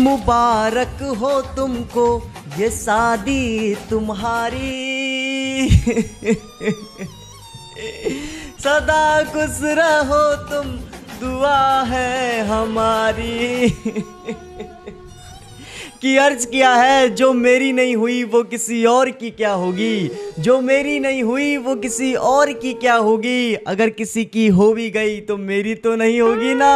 मुबारक हो तुमको ये शादी तुम्हारी, सदा खुश रहो तुम, दुआ है हमारी। कि अर्ज किया है जो मेरी नहीं हुई वो किसी और की क्या होगी, जो मेरी नहीं हुई वो किसी और की क्या होगी, अगर किसी की हो भी गई तो मेरी तो नहीं होगी ना।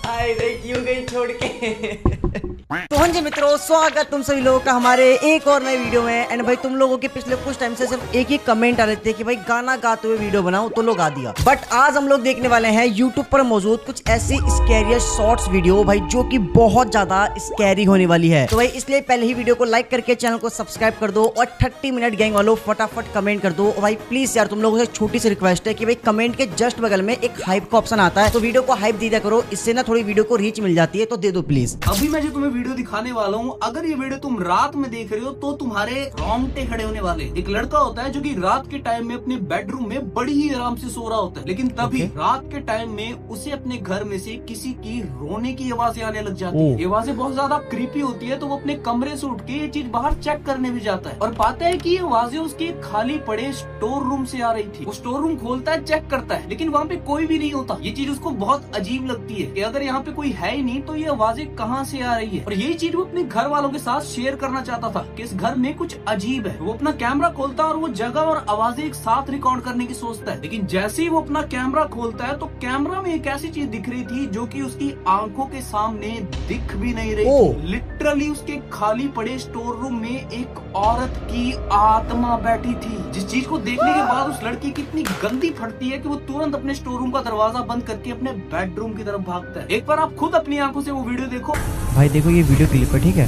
हाय रे क्यों गई छोड़ के। तो हाँ जी मित्रों, स्वागत तुम सभी लोगों का हमारे एक और नए वीडियो में। एंड भाई तुम लोगों के पिछले कुछ टाइम से सिर्फ एक ही कमेंट आ रहे थे कि भाई गाना गाते हुए वीडियो बनाओ, तो लोग आ दिया। बट आज हम लोग देखने वाले हैं यूट्यूब पर मौजूद कुछ ऐसी स्कैरी शॉर्ट्स वीडियो भाई जो कि बहुत ज्यादा स्कैरी होने वाली है। तो भाई इसलिए पहले ही वीडियो को लाइक करके चैनल को सब्सक्राइब कर दो और 30 मिनट गैंग वालों फटाफट कमेंट कर दो। और भाई प्लीज यार तुम लोगों से छोटी सी रिक्वेस्ट है कि भाई कमेंट के जस्ट बगल में एक हाइप का ऑप्शन आता है, तो वीडियो को हाइप दे दिया करो, इससे ना थोड़ी वीडियो को रीच मिल जाती है, तो दे दो प्लीज। अभी मैं जो तुम्हें वीडियो दिखाने वाला हूँ, अगर ये वीडियो तुम रात में देख रहे हो तो तुम्हारे रोंगटे खड़े होने वाले। एक लड़का होता है जो कि रात के टाइम में अपने बेडरूम में बड़ी ही आराम से सो रहा होता है, लेकिन तभी रात के टाइम में उसे अपने घर में से किसी की रोने की आवाजें आने लग जाती है। ये आवाजें बहुत ज्यादा क्रीपी होती है, तो वो अपने कमरे से उठ के ये चीज बाहर चेक करने भी जाता है और पाता है कि ये आवाजें उसके खाली पड़े स्टोर रूम से आ रही थी। वो स्टोर रूम खोलता है, चेक करता है, लेकिन वहाँ पे कोई भी नहीं होता। ये चीज उसको बहुत अजीब लगती है कि अगर यहाँ पे कोई है ही नहीं तो ये आवाजें कहाँ से आ रही है। और यही चीज वो अपने घर वालों के साथ शेयर करना चाहता था कि इस घर में कुछ अजीब है। वो अपना कैमरा खोलता है और वो जगह और आवाजें एक साथ रिकॉर्ड करने की सोचता है, लेकिन जैसे ही वो अपना कैमरा खोलता है तो कैमरा में एक ऐसी चीज दिख रही थी जो कि उसकी आंखों के सामने दिख भी नहीं रही थी। लिटरली उसके खाली पड़े स्टोर रूम में एक औरत की आत्मा बैठी थी, जिस चीज को देखने के बाद उस लड़की की इतनी गंदी फटती है कि वो तुरंत अपने स्टोर रूम का दरवाजा बंद करके अपने बेडरूम की तरफ भागता है। एक बार आप खुद अपनी आंखों से वो वीडियो देखो। भाई देखो ये वीडियो क्लिप है, ठीक है,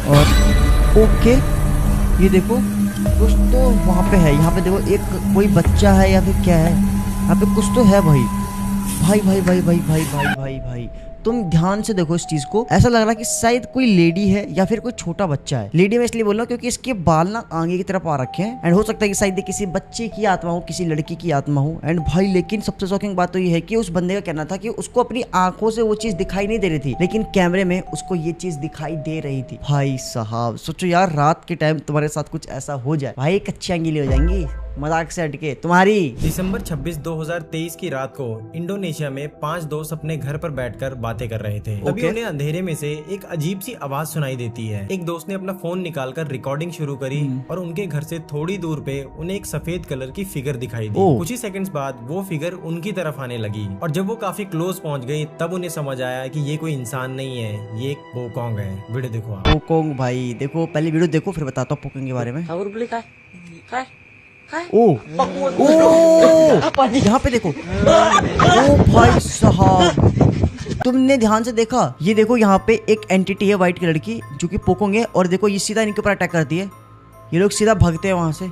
और ओके ये देखो कुछ तो वहाँ पे है, यहाँ पे देखो एक कोई बच्चा है या फिर क्या है, यहाँ पे कुछ तो है भाई। भाई भाई भाई भाई भाई भाई भाई भाई तुम ध्यान से देखो इस चीज को, ऐसा लग रहा है कि शायद कोई लेडी है या फिर कोई छोटा बच्चा है। लेडी में इसलिए बोल रहा हूँ क्योंकि इसके बाल ना आगे की तरफ आ रखे हैं, एंड हो सकता है कि शायद किसी बच्चे की आत्मा हो, किसी लड़की की आत्मा हो। एंड भाई लेकिन सबसे शॉकिंग बात तो ये है कि उस बंदे का कहना था कि उसको अपनी आंखों से वो चीज दिखाई नहीं दे रही थी, लेकिन कैमरे में उसको ये चीज दिखाई दे रही थी। भाई साहब सोचो यार, रात के टाइम तुम्हारे साथ कुछ ऐसा हो जाए, भाई कच्ची अंगीली हो जाएंगी, मजाक से हटके। तुम्हारी दिसंबर 26, 2023 की रात को इंडोनेशिया में 5 दोस्त अपने घर पर बैठकर बातें कर रहे थे। तभी उन्हें अंधेरे में से एक अजीब सी आवाज सुनाई देती है। एक दोस्त ने अपना फोन निकालकर रिकॉर्डिंग शुरू करी और उनके घर से थोड़ी दूर पे उन्हें एक सफेद कलर की फिगर दिखाई दी। कुछ ही सेकंड्स बाद वो फिगर उनकी तरफ आने लगी और जब वो काफी क्लोज पहुंच गई तब उन्हें समझ आया कि ये कोई इंसान नहीं है, ये एक पोकोंग है। वीडियो देखो आप। पोकोंग भाई देखो, पहले वीडियो देखो फिर बताता हूँ पोकोंग के बारे में। ओ यहाँ पे देखो, ओ भाई साहब तुमने ध्यान से देखा, ये देखो यहाँ पे एक एंटिटी है व्हाइट कलर की जो कि पोकोंग है, और देखो ये सीधा इनके ऊपर अटैक करती है, ये लोग सीधा भागते हैं वहां से।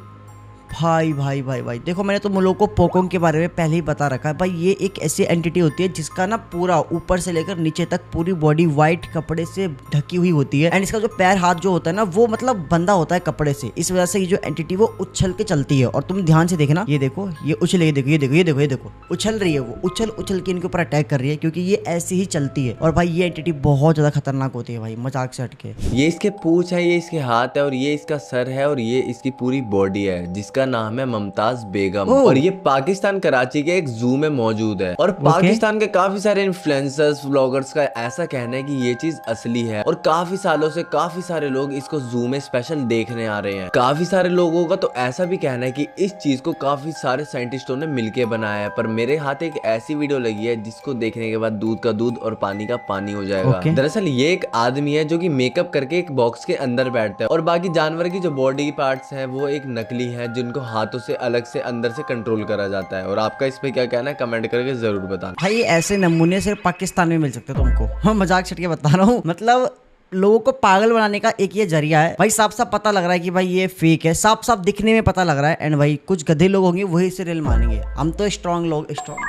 भाई भाई भाई भाई देखो, मैंने तुम लोगों को पोकोंग के बारे में पहले ही बता रखा है भाई, ये एक ऐसी एंटिटी होती है जिसका ना पूरा ऊपर से लेकर नीचे तक पूरी बॉडी व्हाइट कपड़े से ढकी हुई होती है, एंड इसका जो पैर हाथ जो होता है ना वो मतलब बंधा होता है कपड़े से। इस वजह से ये जो एंटिटी वो उछल के चलती है, और तुम ध्यान से देखना, ये देखो ये उछलेगी, देखो ये देखो ये देखो ये देखो उछल रही है, वो उछल उछल के इनके ऊपर अटैक कर रही है क्योंकि ये ऐसी ही चलती है। और भाई ये एंटिटी बहुत ज्यादा खतरनाक होती है भाई, मजाक से हटके। ये इसके पूंछ है, ये इसके हाथ है, और ये इसका सर है, और ये इसकी पूरी बॉडी है, जिसका नाम है ममता बेगम। और ये पाकिस्तान कराची के एक जू में मौजूद है। और पाकिस्तान के काफी सारे इन्फ्लुएंसर्स व्लॉगर्स का ऐसा कहना है कि ये चीज असली है, और काफी सालों से काफी सारे लोग इसको जू में स्पेशल देखने आ रहे हैं। काफी सारे लोगों का तो ऐसा भी कहना है कि इस चीज को काफी सारे साइंटिस्टों ने मिलके बनाया है। पर मेरे हाथ एक ऐसी वीडियो लगी है जिसको देखने के बाद दूध का दूध और पानी का पानी हो जाएगा। दरअसल ये एक आदमी है जो कि मेकअप करके एक बॉक्स के अंदर बैठता है, और बाकी जानवर की जो बॉडी पार्ट्स हैं वो एक नकली है जिनको हाथों से अलग से अंदर से कंट्रोल करा जाता है। और आपका इस पे क्या कहना है कमेंट करके जरूर बताना। भाई ऐसे नमूने सिर्फ पाकिस्तान में मिल सकते तुमको, हाँ मजाक छट के बता रहा हूँ, मतलब लोगों को पागल बनाने का एक ये जरिया है भाई। साफ साफ पता लग रहा है कि भाई ये फेक है, साफ साफ दिखने में पता लग रहा है। एंड भाई कुछ गधे लोग होंगे वही इसे रियल मानेंगे, हम तो स्ट्रॉन्ग लोग स्ट्रॉन्ग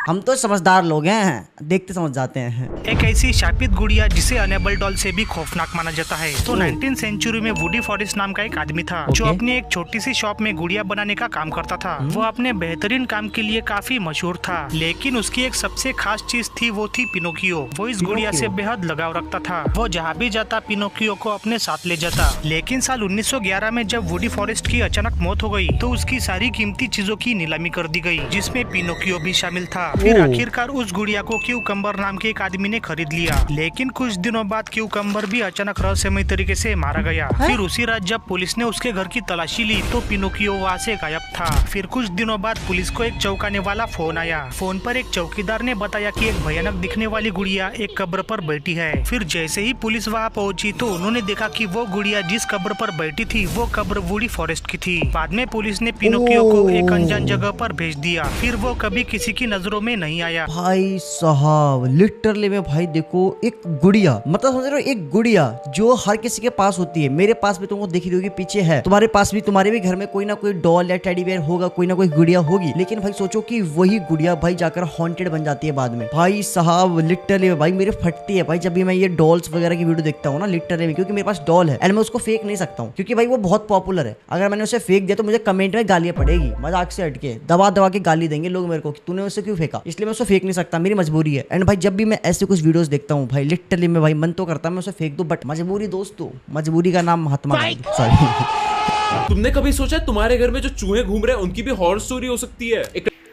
हम तो समझदार लोग हैं, देखते समझ जाते हैं। एक ऐसी शापित गुड़िया जिसे अनेबल डॉल से भी खौफनाक माना जाता है। तो 19th सेंचुरी में वुडी फॉरेस्ट नाम का एक आदमी था जो अपनी एक छोटी सी शॉप में गुड़िया बनाने का काम करता था। वो अपने बेहतरीन काम के लिए काफी मशहूर था, लेकिन उसकी एक सबसे खास चीज थी, वो थी पिनोकियो। वो इस गुड़िया से बेहद लगाव रखता था। वो जहाँ भी जाता पिनोकियो को अपने साथ ले जाता। लेकिन साल 1911 में जब वुडी फॉरेस्ट की अचानक मौत हो गई तो उसकी सारी कीमती चीजों की नीलामी कर दी गई, जिसमें पिनोकियो भी शामिल था। फिर आखिरकार उस गुड़िया को क्यूकम्बर नाम के एक आदमी ने खरीद लिया। लेकिन कुछ दिनों बाद क्यूकम्बर भी अचानक रहस्यमय तरीके से मारा गया। फिर उसी रात जब पुलिस ने उसके घर की तलाशी ली तो पिनोकियो वहाँ से गायब था। फिर कुछ दिनों बाद पुलिस को एक चौंकाने वाला फोन आया। फोन पर एक चौकीदार ने बताया कि एक भयानक दिखने वाली गुड़िया एक कब्र पर बैठी है। फिर जैसे ही पुलिस वहाँ पहुंची तो उन्होंने देखा कि वो गुड़िया जिस कब्र पर बैठी थी वो कब्र वुडी फॉरेस्ट की थी। बाद में पुलिस ने पिनोकियो को एक अनजान जगह पर भेज दिया। फिर वो कभी किसी की नजरों में नहीं आया। भाई साहब लिटरली में भाई देखो, एक गुड़िया, मतलब समझ रहे हो, एक गुड़िया जो हर किसी के पास होती है। मेरे पास भी तुमको दिखी होगी पीछे है, तुम्हारे पास भी, तुम्हारे भी घर में कोई ना कोई डॉल या टेडी बेयर होगा, कोई ना कोई गुड़िया होगी। लेकिन भाई सोचो कि वही गुड़िया भाई जाकर हॉन्टेड बन जाती है बाद में। भाई साहब लिटरली भाई मेरे फटती है भाई जब भी मैं ये डॉल्स वगैरह की वीडियो देखता हूँ ना, लिटरली में, क्योंकि मेरे पास डॉल है एंड मैं उसको फेंक नहीं सकता हूँ क्योंकि भाई वो बहुत पॉपुलर है। अगर मैंने उसे फेंक दिया तो मुझे कमेंट में गालियां पड़ेगी, मजाक से हटके दबा दबा के गाली देंगे लोग मेरे को कि तूने उसे क्यों फेंका, इसलिए मैं उसे फेंक नहीं सकता, मेरी मजबूरी है। एंड भाई जब भी मैं ऐसे कुछ वीडियोस देखता हूँ भाई लिटरली में भाई मन तो करता है मैं उसे फेंक दूं, बट मजबूरी दोस्तों, मजबूरी का नाम महात्मा गांधी, सॉरी। तुमने कभी सोचा तुम्हारे घर में जो चूहे घूम रहे हैं उनकी भी हॉरर स्टोरी हो सकती है?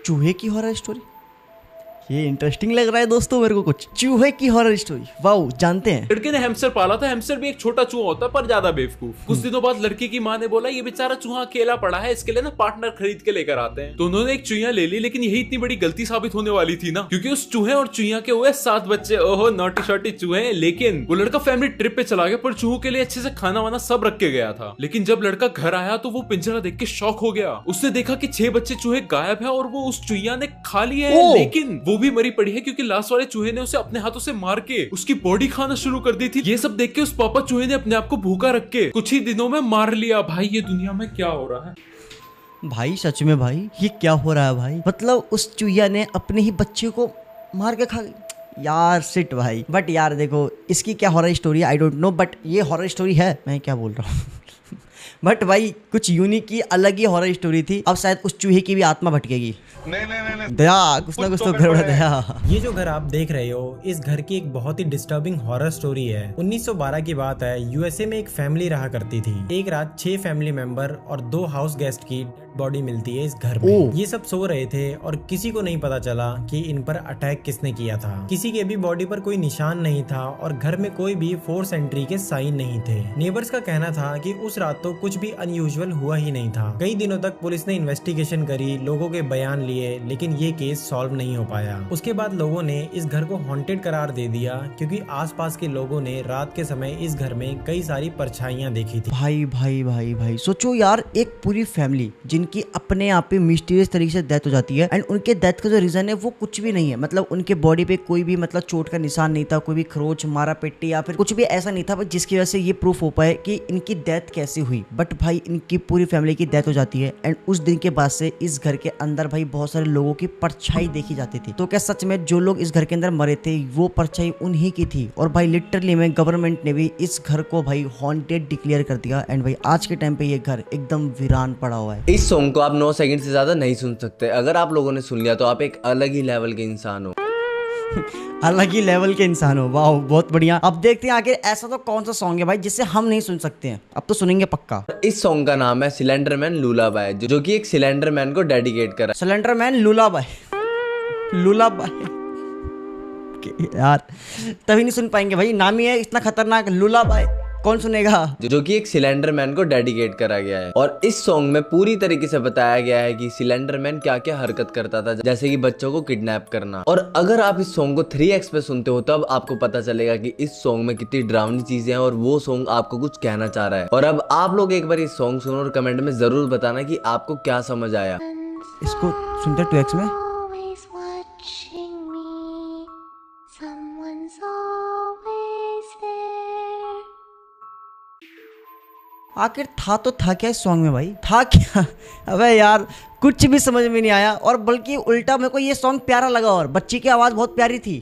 चूहे की हॉरर स्टोरी, ये इंटरेस्टिंग लग रहा है दोस्तों मेरे को। कुछ चूहे की हॉरर स्टोरी, वाओ, जानते हैं। लड़के ने हैमस्टर पाला था। हैमस्टर भी एक छोटा चूहा होता है पर ज्यादा बेवकूफ। कुछ दिनों बाद लड़की की माँ ने बोला ये बेचारा चूहा अकेला पड़ा है, इसके लिए ना पार्टनर खरीद के लेकर आते हैं। तो उन्होंने एक चूहिया ले ली, लेकिन यही इतनी बड़ी गलती साबित होने वाली थी ना, क्योंकि उस चूहे और चूहिया के हुए 7 बच्चे। ओहो नॉटी शॉटी चूहे। लेकिन वो लड़का फैमिली ट्रिप पे चला गया पर चूहों के लिए अच्छे से खाना वाना सब रख के गया था। लेकिन जब लड़का घर आया तो वो पिंजरा देख के शॉक हो गया। उसने देखा कि 6 बच्चे चूहे गायब है और वो उस चूहिया ने खा लिए हैं, लेकिन वो भी मरी पड़ी है क्योंकि लास्ट वाले चूहे ने उसे अपने हाथों से मार के उसकी बॉडी खाना शुरू कर दी थी। ये सब देख के उस पापा चूहे ने अपने आप को भूखा रख के कुछ ही दिनों में मार लिया। भाई ये दुनिया में क्या हो रहा है भाई, सच में भाई ये क्या हो रहा है भाई, मतलब उस चूहिया ने अपने ही बच्चे को मार के खा गई यार, सिट भाई। बट यार देखो इसकी क्या हॉरर स्टोरी है आई डोंट नो, बट ये हॉरर स्टोरी है, मैं क्या बोल रहा हूँ बट भाई कुछ यूनिक की अलग ही हॉरर स्टोरी थी। अब शायद उस चूहे की भी आत्मा भटकेगी। नहीं दया, कुछ ना कुछ तो गड़बड़ है दया। ये जो घर आप देख रहे हो, इस घर की एक बहुत ही डिस्टर्बिंग हॉरर स्टोरी है। 1912 की बात है, यूएसए में एक फैमिली रहा करती थी। एक रात 6 फैमिली मेंबर और 2 हाउस गेस्ट की बॉडी मिलती है इस घर में। ये सब सो रहे थे और किसी को नहीं पता चला कि इन पर अटैक किसने किया था। किसी के भी बॉडी पर कोई निशान नहीं था और घर में कोई भी फोर्स एंट्री के साइन नहीं थे। नेबर्स का कहना था कि उस रात तो कुछ भी अनयूजुअल हुआ ही नहीं था। कई दिनों तक पुलिस ने इन्वेस्टिगेशन करी, लोगों के बयान लिए, लेकिन ये केस सॉल्व नहीं हो पाया। उसके बाद लोगों ने इस घर को हॉन्टेड करार दे दिया क्योंकि आसपास के लोगों ने रात के समय इस घर में कई सारी परछाइयां देखी थी। भाई भाई भाई भाई सोचो यार, एक पूरी फैमिली जिनकी अपने आप पे मिस्टीरियस तरीके से डेथ हो जाती है एंड उनके डेथ का जो रीजन है वो कुछ भी नहीं है, मतलब उनके बॉडी पे कोई भी मतलब चोट का निशान नहीं था, कोई भी खरोच मारा पेटी या फिर कुछ भी ऐसा नहीं था जिसकी वजह से ये प्रूफ हो पाए कि इनकी डेथ कैसे हुई। बट भाई इनकी पूरी फैमिली की डेथ हो जाती है एंड उस दिन के बाद से इस घर के अंदर भाई बहुत सारे लोगों की परछाई देखी जाती थी। तो क्या सच में जो लोग इस घर के अंदर मरे थे वो परछाई उन्हीं की थी? और भाई लिटरली में गवर्नमेंट ने भी इस घर को भाई हॉन्टेड डिक्लेयर कर दिया एंड भाई आज के टाइम पे ये घर एकदम वीरान पड़ा हुआ है। इस सॉन्ग को आप 9 सेकंड से ज्यादा नहीं सुन सकते। अगर आप लोगों ने सुन लिया तो आप एक अलग ही लेवल के इंसान हो। अलग ही लेवल के इंसान हो, वाह बहुत बढ़िया। अब देखते हैं आखिर ऐसा तो कौन सा सॉन्ग है भाई जिससे हम नहीं सुन सकते हैं, अब तो सुनेंगे पक्का। इस सॉन्ग का नाम है सिलेंडर मैन लूलाबाई, जो कि एक सिलेंडर मैन को डेडिकेट करा। सिलेंडर मैन लूलाबाई, लूलाबाई यार तभी नहीं सुन पाएंगे भाई, नाम ही है इतना खतरनाक, लूलाबाई कौन सुनेगा। जो कि एक सिलेंडर मैन को डेडिकेट करा गया है और इस सॉन्ग में पूरी तरीके से बताया गया है कि सिलेंडर मैन क्या क्या हरकत करता था, जैसे कि बच्चों को किडनैप करना। और अगर आप इस सॉन्ग को 3x पे सुनते हो तब आपको पता चलेगा कि इस सॉन्ग में कितनी डरावनी चीजें हैं और वो सॉन्ग आपको कुछ कहना चाह रहा है। और अब आप लोग एक बार इस सॉन्ग सुनो और कमेंट में जरूर बताना कि आपको क्या समझ आया। इसको सुनते 2x में। Always watching me. Someone's always there. आखिर था तो था क्या इस सॉन्ग में भाई, था क्या? अबे यार कुछ भी समझ में नहीं आया, और बल्कि उल्टा मेरे को ये सॉन्ग प्यारा लगा, और बच्ची की आवाज़ बहुत प्यारी थी।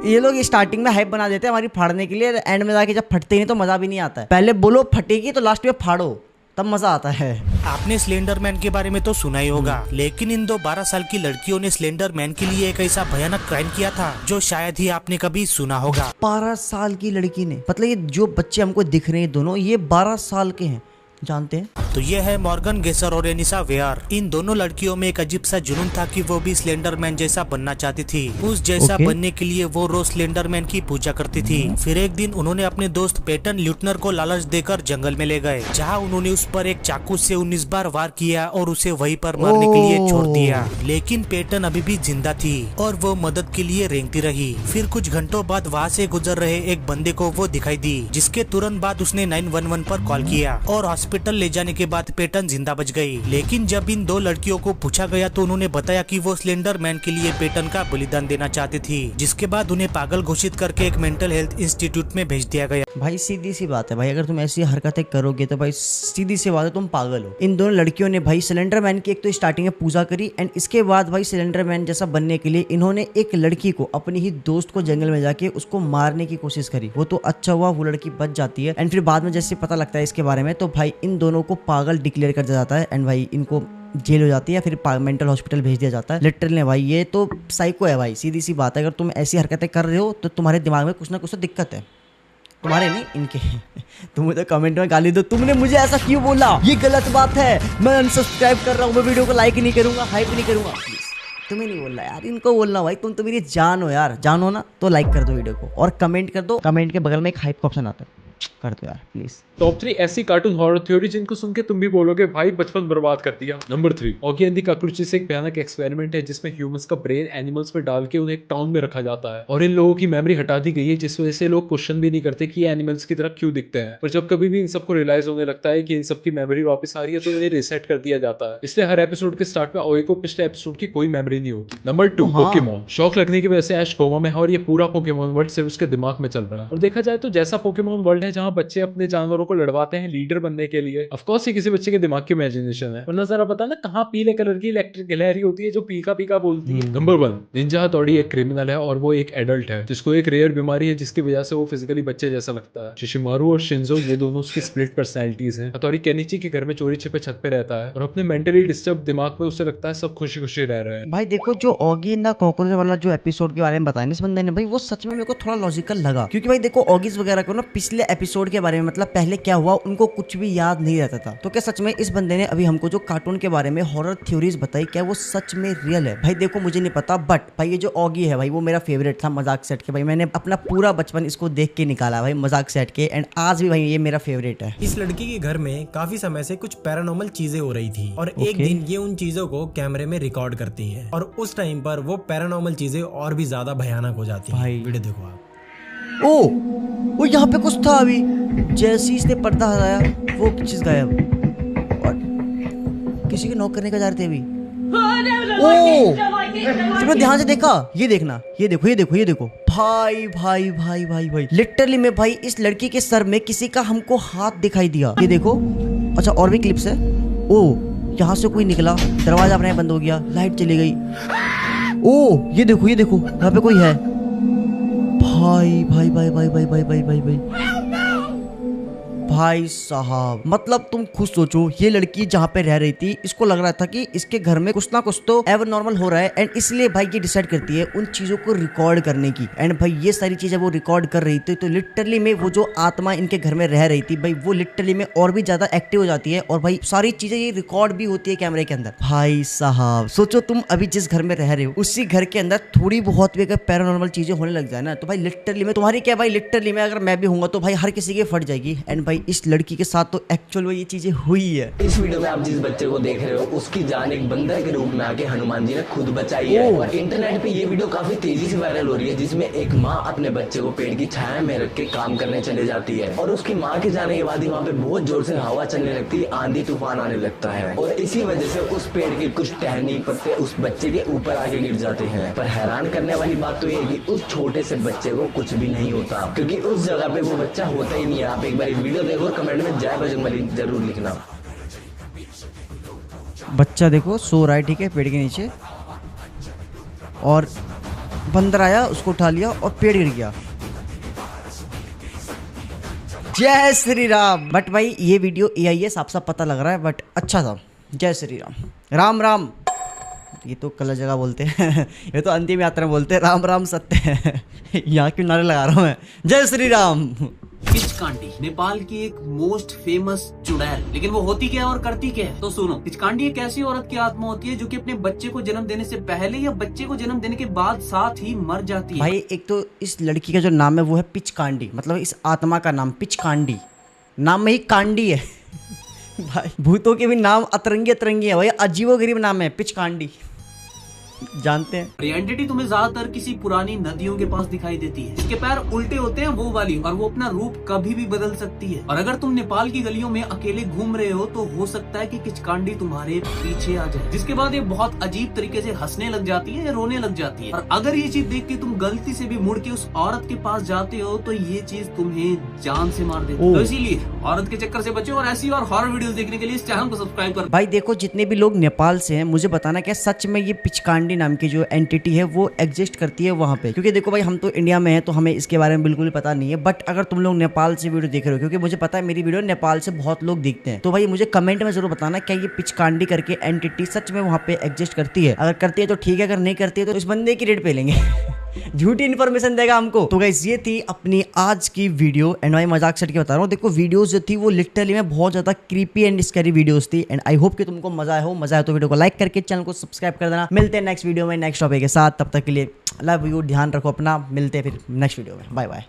ये लोग स्टार्टिंग में हाइप बना देते हैं हमारी फाड़ने के लिए, एंड में जाके जब फटते नहीं तो मज़ा भी नहीं आता है। पहले बोलो फटेगी तो लास्ट में फाड़ो, तब मजा आता है। आपने स्लेंडर मैन के बारे में तो सुना ही होगा, लेकिन इन 12 साल की लड़कियों ने स्लेंडर मैन के लिए एक ऐसा भयानक क्राइम किया था जो शायद ही आपने कभी सुना होगा। 12 साल की लड़की ने, मतलब ये जो बच्चे हमको दिख रहे हैं दोनों, ये 12 साल के हैं, जानते हैं? तो ये है मॉर्गन गेसर और एनिसा वेयर। इन दोनों लड़कियों में एक अजीब सा जुनून था कि वो भी स्लेंडर मैन जैसा बनना चाहती थी। उस जैसा बनने के लिए वो रोज स्लेंडर मैन की पूजा करती थी। फिर एक दिन उन्होंने अपने दोस्त पेटन ल्यूटनर को लालच देकर जंगल में ले गए, जहाँ उन्होंने उस पर एक चाकू से 19 बार वार किया और उसे वहीं पर मरने के लिए छोड़ दिया। लेकिन पेटन अभी भी जिंदा थी और वो मदद के लिए रेंगती रही। फिर कुछ घंटों बाद वहाँ से गुजर रहे एक बंदे को वो दिखाई दी, जिसके तुरंत बाद उसने 911 पर कॉल किया और हॉस्पिटल ले जाने के बाद पेटन जिंदा बच गई। लेकिन जब इन 2 लड़कियों को पूछा गया तो उन्होंने बताया कि वो स्लेंडर मैन के लिए पेटन का बलिदान देना चाहती थी, जिसके बाद उन्हें पागल घोषित करके एक मेंटल हेल्थ इंस्टीट्यूट में भेज दिया गया। भाई सीधी सी बात है भाई, अगर तुम ऐसी हरकतें करोगे तो भाई सीधी सी बात है तुम पागल हो। इन दोनों लड़कियों ने भाई स्लेंडर मैन की एक तो स्टार्टिंग में पूजा करी, एंड इसके बाद भाई स्लेंडर मैन जैसा बनने के लिए इन्होंने एक लड़की को, अपनी ही दोस्त को जंगल में जाके उसको मारने की कोशिश करी। वो तो अच्छा हुआ वो लड़की बच जाती है, एंड फिर बाद में जैसे पता लगता है इसके बारे में तो भाई इन दोनों को पागल डिक्लेयर कर दिया जाता है, एंड भाई इनको जेल हो जाती है, फिर मेंटल हॉस्पिटल भेज दिया जाता है। लिटरली भाई ये तो साइको है भाई, सीधी सी बात है। अगर तुम ऐसी हरकतें कर रहे हो तो तुम्हारे दिमाग में कुछ ना कुछ तो दिक्कत है, तुम्हारे नहीं इनके। तुम मुझे कमेंट में गाली दो, तुमने मुझे ऐसा क्यों बोला, ये गलत बात है, मैं अनसब्सक्राइब कर रहा हूँ, मैं वीडियो को लाइक नहीं करूंगा, हाइप नहीं करूंगा। प्लीज तुम्हें नहीं बोलना यार, इनको बोलना भाई, तुम तो मेरी जान हो यार, जान हो ना, तो लाइक कर दो वीडियो को और कमेंट कर दो। कमेंट के बगल में एक हाइप का ऑप्शन आता है, कर दो यार प्लीज। टॉप 3 ऐसी कार्टून हॉरर थ्योरी जिनको सुन के तुम भी बोलोगे भाई बचपन बर्बाद कर दिया। Number 3, Oggy and the cockroaches एक भयानक एक्सपेरिमेंट है जिसमें ह्यूमंस का ब्रेन एनिमल्स में डाल के उन्हें एक टाउन में रखा जाता है और इन लोगों की मेमोरी हटा दी गई है, जिस वजह से लोग क्वेश्चन भी नहीं करते कि एनिमल्स की तरह क्यों दिखते हैं। पर जब कभी भी इन सबको रियलाइज होने लगता है कि इन सबकी मेमोरी वापस आ रही है तो इन्हें रिसेट कर दिया जाता है। इसलिए हर एपिसोड के स्टार्ट में ऑगी को पिछले एपिसोड की कोई मेमोरी नहीं होती। Number 2, Pokemon. शौक लगने की वजह से ऐश कोमा में है और ये पूरा पोकेमॉन वर्ल्ड सिर्फ उसके दिमाग में चल रहा है। और देखा जाए तो जैसा पोकेमॉन वर्ल्ड है जहाँ बच्चे अपने जानवरों को लड़वाते हैं लीडर बनने के लिए, ऑफ कोर्स ये किसी बच्चे के दिमाग की इमेजिनेशन है, वरना जरा पता ना कहाँ पीले कलर की इलेक्ट्रिक गिलहरी होती है जो पीका पीका बोलती है। नंबर 1, निंजा हथौड़ी एक क्रिमिनल है और वो एक एडल्ट है जिसको एक रेयर बीमारी है जिसकी वजह से वो फिजिकली बच्चे जैसा लगता है। शिशिमारू और शिंजो ये दोनों उसकी स्प्लिट पर्सनैलिटीज हैं। हथौड़ी केनिची के घर में चोरी छिपे छत पे रहता है और अपने मेंटली डिस्टर्ब दिमाग में उसे लगता है सब खुशी खुशी रह रहे हैं। भाई देखो जो ऑगी ना कॉकरोच वाला जो एपिसोड के बारे में बताया इस बंदे ने, भाई वो सच में मेरे को थोड़ा लॉजिकल लगा, क्योंकि भाई देखो ऑगीज वगैरह को ना पिछले एपिसोड के बारे में, मतलब पहले क्या हुआ उनको कुछ भी याद नहीं रहता था। तो क्या सच में इस बंदे ने अभी हमको जो कार्टून के बारे में हॉरर थ्योरीज बताई, क्या वो सच में रियल है? भाई देखो मुझे नहीं पता, बट भाई ये जो ऑगी है भाई वो मेरा फेवरेट था मजाक सेट के। भाई मैंने अपना पूरा बचपन इसको देख के निकाला भाई मजाक सेट के, एंड आज भी भाई ये मेरा फेवरेट है। इस लड़की के घर में काफी समय से कुछ पैरानॉर्मल चीजें हो रही थी और एक दिन ये उन चीजों को कैमरे में रिकॉर्ड करती है और उस टाइम पर वो पैरानॉर्मल चीजें और भी ज्यादा भयानक हो जाती है। वीडियो देखो आप। ओ यहाँ पे कुछ था, अभी जैसे ही इसने पर्दा हटाया वो चीज गायब, और किसी के नॉक करने का जा रहे थे अभी। तुमने ध्यान से देखा? ये देखना, ये देखो, ये देखो, ये देखो भाई भाई भाई भाई भाई लिटरली में भाई इस लड़की के सर में किसी का हमको हाथ दिखाई दिया। ये देखो, अच्छा और भी क्लिप्स है। ओ यहाँ से कोई निकला, दरवाजा अपने बंद हो गया, लाइट चली गई। ओ ये देखो, ये देखो यहाँ पे कोई है। भाई भाई भाई भाई भाई भाई भाई भाई भाई भाई साहब, मतलब तुम खुद सोचो, ये लड़की जहाँ पे रह रही थी इसको लग रहा था कि इसके घर में कुछ ना कुछ तो एवर नॉर्मल हो रहा है, एंड इसलिए भाई ये डिसाइड करती है उन चीजों को रिकॉर्ड करने की। एंड भाई ये सारी चीजें वो रिकॉर्ड कर रही थी तो लिटरली में वो जो आत्मा इनके घर में रह रही थी भाई वो लिटरली में और भी ज्यादा एक्टिव हो जाती है, और भाई सारी चीजें ये रिकॉर्ड भी होती है कैमरे के अंदर। भाई साहब सोचो, तुम अभी जिस घर में रह रहे हो उसी घर के अंदर थोड़ी बहुत भी अगर पैरानॉर्मल चीजें होने लग जाए ना तो भाई लिटरली में तुम्हारी क्या भाई, लिटरली में अगर मैं भी हूँ तो भाई हर किसी की फट जाएगी। एंड भाई इस लड़की के साथ तो एक्चुअल में ये चीजें हुई है। इस वीडियो में आप जिस बच्चे को देख रहे हो उसकी जान एक बंदर के रूप में आके हनुमान जी ने खुद बचाई है, और इंटरनेट पे ये वीडियो काफी तेजी से वायरल हो रही है, जिसमें एक माँ अपने बच्चे को पेड़ की छाया में रख के काम करने चले जाती है और उसकी माँ के जाने के बाद ही वहाँ पे बहुत जोर से हवा चलने लगती है, आंधी तूफान आने लगता है, और इसी वजह से उस पेड़ के कुछ टहनी पत्ते उस बच्चे के ऊपर आके गिर जाते हैं। पर हैरान करने वाली बात तो ये है कि उस छोटे से बच्चे को कुछ भी नहीं होता, क्योंकि उस जगह पे वो बच्चा होता ही नहीं है। आप एक बार वीडियो देखो, कमेंट में जय बजरंगबली जरूर लिखना। बच्चा देखो सो रहा है, ठीक है, पेड़ के नीचे, और बंदर आया, उसको उठा लिया और पेड़ गिर गया। जय श्री राम। बट भाई ये वीडियो AI है, साफ साफ पता लग रहा है, बट अच्छा था। जय श्री राम। राम राम, ये तो कल जगह बोलते हैं ये तो अंतिम यात्रा में बोलते हैं, राम राम सत्य है यहाँ क्यों नारे लगा रहा हूँ मैं। जय श्री राम। पिचकांडी नेपाल की एक मोस्ट फेमस चुड़ैल, लेकिन वो होती क्या है और करती क्या है तो सुनो। पिचकांडी एक ऐसी औरत की आत्मा होती है जो कि अपने बच्चे को जन्म देने से पहले या बच्चे को जन्म देने के बाद साथ ही मर जाती है। भाई एक तो इस लड़की का जो नाम है वो है पिचकांडी, मतलब इस आत्मा का नाम पिचकांडी, नाम में ही कांडी है भाई भूतों के भी नाम अतरंगी अतरंगी है भाई, अजीबोगरीब नाम है पिचकांडी, जानते हैं। ये एंटिटी तुम्हें ज्यादातर किसी पुरानी नदियों के पास दिखाई देती है, इसके पैर उल्टे होते हैं वो वाली, और वो अपना रूप कभी भी बदल सकती है। और अगर तुम नेपाल की गलियों में अकेले घूम रहे हो तो हो सकता है कि पिचकांडी तुम्हारे पीछे आ जाए, जिसके बाद ये बहुत अजीब तरीके से हंसने लग जाती है या रोने लग जाती है। और अगर ये चीज देख के तुम गलती से भी मुड़ के उस औरत के पास जाते हो तो ये चीज तुम्हें जान से मार देती है। तो इसीलिए औरत के चक्कर से बचो, और ऐसी और हॉरर वीडियोस देखने के लिए इस चैनल को सब्सक्राइब कर। भाई देखो जितने भी लोग नेपाल से हैं, मुझे बताना क्या सच में ये पिचकांडी नाम की जो एंटिटी है वो एग्जिस्ट करती है वहाँ पे, क्योंकि देखो भाई हम तो इंडिया में हैं तो हमें इसके बारे में बिल्कुल भी पता नहीं है। बट अगर तुम लोग नेपाल से वीडियो देख रहे हो, क्योंकि मुझे पता है मेरी वीडियो नेपाल से बहुत लोग देखते हैं, तो भाई मुझे कमेंट में जरूर बताना क्या ये पिचकांडी करके एंटिटी सच में वहाँ पे एग्जिस्ट करती है। अगर करती है तो ठीक है, अगर नहीं करती है तो इस बंदे की रेट पे लेंगे झूठी इन्फॉर्मेशन देगा हमको। तो गाइस ये थी अपनी आज की वीडियो, एंड भाई मजाक सेट के बता रहा हूँ, देखो वीडियोस जो थी वो लिटरली में बहुत ज्यादा क्रीपी एंड स्कैरी वीडियोस थी, एंड आई होप कि तुमको मजा आया हो। मजा आया तो वीडियो को लाइक करके चैनल को सब्सक्राइब कर देना। मिलते हैं नेक्स्ट वीडियो में नेक्स्ट टॉपिक के साथ, तब तक के लिए लव यू, ध्यान रखो अपना, मिलते हैं फिर नेक्स्ट वीडियो में, बाय बाय।